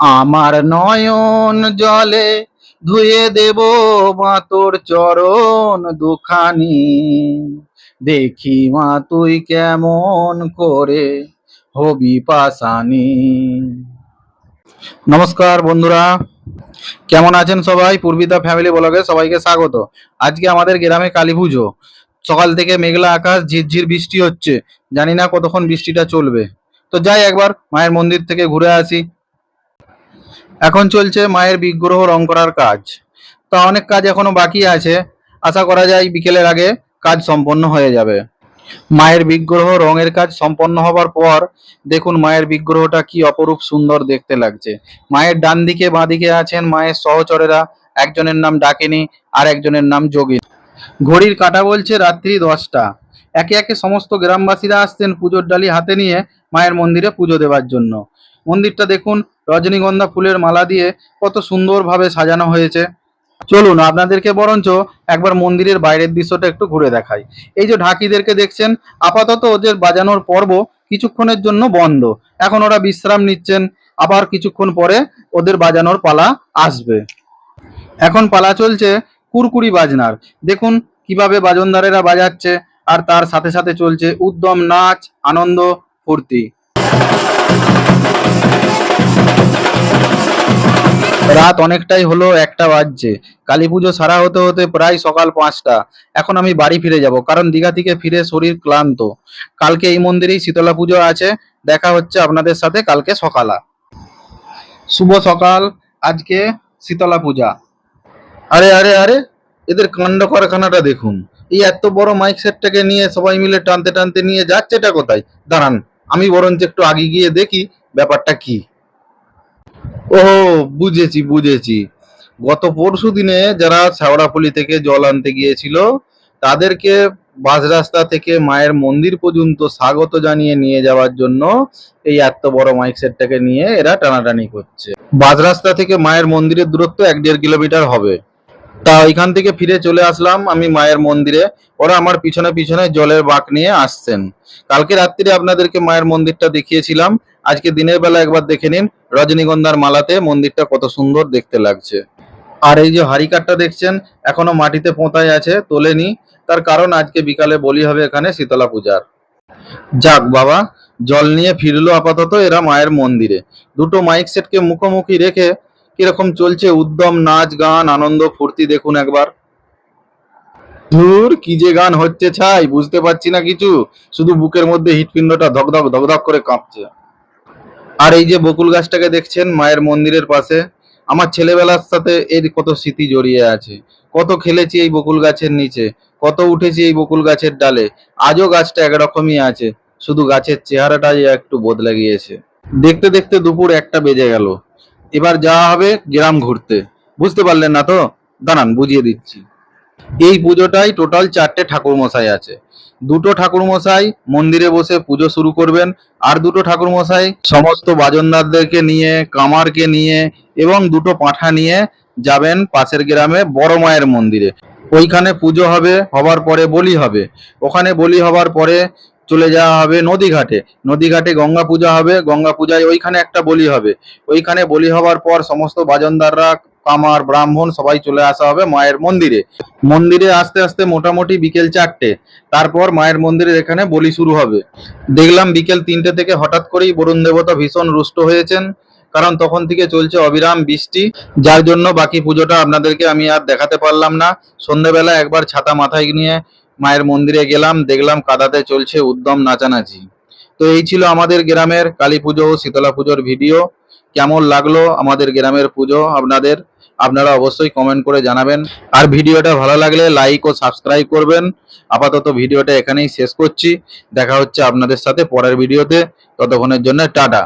আমার নয়ন জলে ধুয়ে দেব মা তোর চরণ দুখানি। দেখি মা তুই কেমন করে হবি পাশানি। নমস্কার বন্ধুরা, কেমন আছেন সবাই? পূর্বিতা ফ্যামিলি ব্লগে সবাইকে স্বাগত। আজকে আমাদের গ্রামে কালী পুজো। সকাল থেকে মেঘলা আকাশ, ঝিরঝির বৃষ্টি হচ্ছে। জানি না কতক্ষণ বৃষ্টিটা চলবে। তো যাই একবার মায়ের মন্দির থেকে ঘুরে আসি। এখন চলছে মায়ের বিগ্রহ রং করার কাজ। তা অনেক কাজ এখনো বাকি আছে। আশা করা যায় বিকেলের আগে কাজ সম্পন্ন হয়ে যাবে। মায়ের বিগ্রহ রঙের কাজ সম্পন্ন হবার পর দেখুন মায়ের বিগ্রহটা কি অপরূপ সুন্দর দেখতে লাগছে। মায়ের ডান দিকে বাঁ দিকে আছেন মায়ের সহচরেরা। একজনের নাম ডাকিনী, আর একজনের নাম যোগিনী। ঘড়ির কাঁটা বলছে রাত্রি 10টা। একে একে সমস্ত গ্রামবাসীরা আসছেন পুজোর ডালি হাতে নিয়ে মায়ের মন্দিরে পুজো দেওয়ার জন্য। মন্দিরটা দেখুন রজনীগন্ধা ফুলের মালা দিয়ে কত সুন্দরভাবে সাজানো হয়েছে। চলুন আপনাদেরকে বরঞ্চ একবার মন্দিরের বাইরের দৃশ্যটা একটু ঘুরে দেখাই। এই যে ঢাকিদেরকে দেখছেন, আপাতত ওদের বাজানোর পর্ব কিছুক্ষণের জন্য বন্ধ। এখন ওরা বিশ্রাম নিচ্ছেন, আবার কিছুক্ষণ পরে ওদের বাজানোর পালা আসবে। এখন পালা চলছে কুরকুরি বাজনার। দেখুন কিভাবে বাজনদারেরা বাজাচ্ছে, আর তার সাথে সাথে চলছে উদ্যম নাচ, আনন্দ, ফুর্তি। রাত অনেকটাই হলো, 1টা বাজছে। কালী পুজো সারা হতে হতে প্রায় সকাল 5টা। এখন আমি বাড়ি ফিরে যাব, কারণ দীঘা থেকে ফিরে শরীর ক্লান্ত। কালকে এই মন্দিরেই শীতলা পুজো আছে। দেখা হচ্ছে আপনাদের সাথে কালকে সকালা। শুভ সকাল। আজকে শীতলা পূজা। আরে আরে আরে, এদের কাণ্ড কারখানাটা দেখুন। এই এত বড় মাইক সেটটাকে নিয়ে সবাই মিলে টানতে টানতে নিয়ে যাচ্ছেটা কোথায়? দাঁড়ান, আমি বরঞ্চ একটু আগে গিয়ে দেখি ব্যাপারটা কি। ও, বুঝেছি বুঝেছি। গত পরশু দিনে যারা শেওড়াফুলি থেকে জল আনতে গিয়েছিল, তাদেরকে বাস রাস্তা থেকে মায়ের মন্দির পর্যন্ত স্বাগত জানিয়ে নিয়ে যাওয়ার জন্য এই এত বড় মাইক সেটটাকে নিয়ে এরা টানাটানি করছে। বাস রাস্তা থেকে মায়ের মন্দিরের দূরত্ব 1-1.5 কিলোমিটার হবে। তা ওইখান থেকে ফিরে চলে আসলাম আমি মায়ের মন্দিরে। ওরা আমার পিছনে পিছনে জলের বাঁক নিয়ে আসছেন। কালকে রাত্রিরে আপনাদেরকে মায়ের মন্দিরটা দেখিয়েছিলাম। আজকে দিনের বেলা একবার দেখে নিন রজনীগন্ধার মালাতে মন্দিরটা কত সুন্দর দেখতে লাগছে। আর এই যে হারিকাঠটা দেখছেন, এখনো মাটিতে পোঁতাই আছে, তোলেনি। তার কারণ আজকে বিকালে বলি হবে এখানে শীতলা পূজার। যাক বাবা, জল নিয়ে ফিরলো আপাতত এরা মায়ের মন্দিরে। দুটো মাইক সেটকে মুখোমুখি রেখে কিরকম চলছে উদ্যম নাচ, গান, আনন্দ, ফুর্তি দেখুন একবার। ধুর, কি যে গান হচ্ছে ছাই, বুঝতে পারছি না কিছু। শুধু বুকের মধ্যে হৃৎপিণ্ডটা ধকধক ধকধক করে কাঁপছে। আর এই যে বকুল গাছটাকে দেখছেন মায়ের মন্দিরের পাশে, আমার ছেলেবেলার সাথে এর কত স্মৃতি জড়িয়ে আছে। কত খেলেছি এই বকুল গাছের নিচে, কত উঠেছি এই বকুল গাছের ডালে। আজও গাছটা একরকমই আছে, শুধু গাছের চেহারাটাই একটু বদলে গিয়েছে। দেখতে দেখতে দুপুর 1টা বেজে গেল। এবার যাওয়া হবে গ্রাম ঘুরতে। বুঝতে পারলেন না তো? দাঁড়ান বুঝিয়ে দিচ্ছি। এই পুজোটায় টোটাল 4টে ঠাকুরমশাই আছে। দুটো ঠাকুরমশাই মন্দিরে বসে পুজো শুরু করবেন, আর দুটো ঠাকুরমশাই সমস্ত বাজনদারদেরকে নিয়ে, কামারকে নিয়ে এবং দুটো পাঁঠা নিয়ে যাবেন পাশের গ্রামে বড় মায়ের মন্দিরে। ওইখানে পুজো হবে, হবার পরে বলি হবে। ওখানে বলি হবার পরে চলে যাওয়া হবে নদীঘাটে। নদীঘাটে গঙ্গা পূজা হবে, গঙ্গা পূজায় ওইখানে একটা বলি হবে। ওইখানে বলি হবার পর সমস্ত বাজনদাররা, কামার, ব্রাহ্মণ সবাই চলে আসা হবে মায়ের মন্দিরে। মন্দিরে আসতে আসতে মোটামুটি বিকেল 4টে। তারপর মায়ের মন্দিরের এখানে বলি শুরু হবে। দেখলাম বিকেল 3টে থেকে হঠাৎ করেই বরুণ দেবতা ভীষণ রুষ্ট হয়েছেন, কারণ তখন থেকে চলছে অবিরাম বৃষ্টি। যার জন্য বাকি পুজোটা আপনাদেরকে আমি আর দেখাতে পারলাম না। সন্ধ্যেবেলা একবার ছাতা মাথায় নিয়ে মায়ের মন্দিরে গেলাম, দেখলাম কাদাতে চলছে উদ্যম নাচানাচি। তো এই ছিল আমাদের গ্রামের কালী পুজো ও শীতলা পুজোর ভিডিও। কেমন লাগলো আমাদের গ্রামের পুজো আপনাদের? আপনারা অবশ্যই কমেন্ট করে জানাবেন। আর ভিডিওটা ভালো লাগলে লাইক ও সাবস্ক্রাইব করবেন। আপাতত ভিডিওটা এখানেই শেষ করছি। দেখা হচ্ছে আপনাদের সাথে পরের ভিডিওতে। ততক্ষণের জন্য টাটা।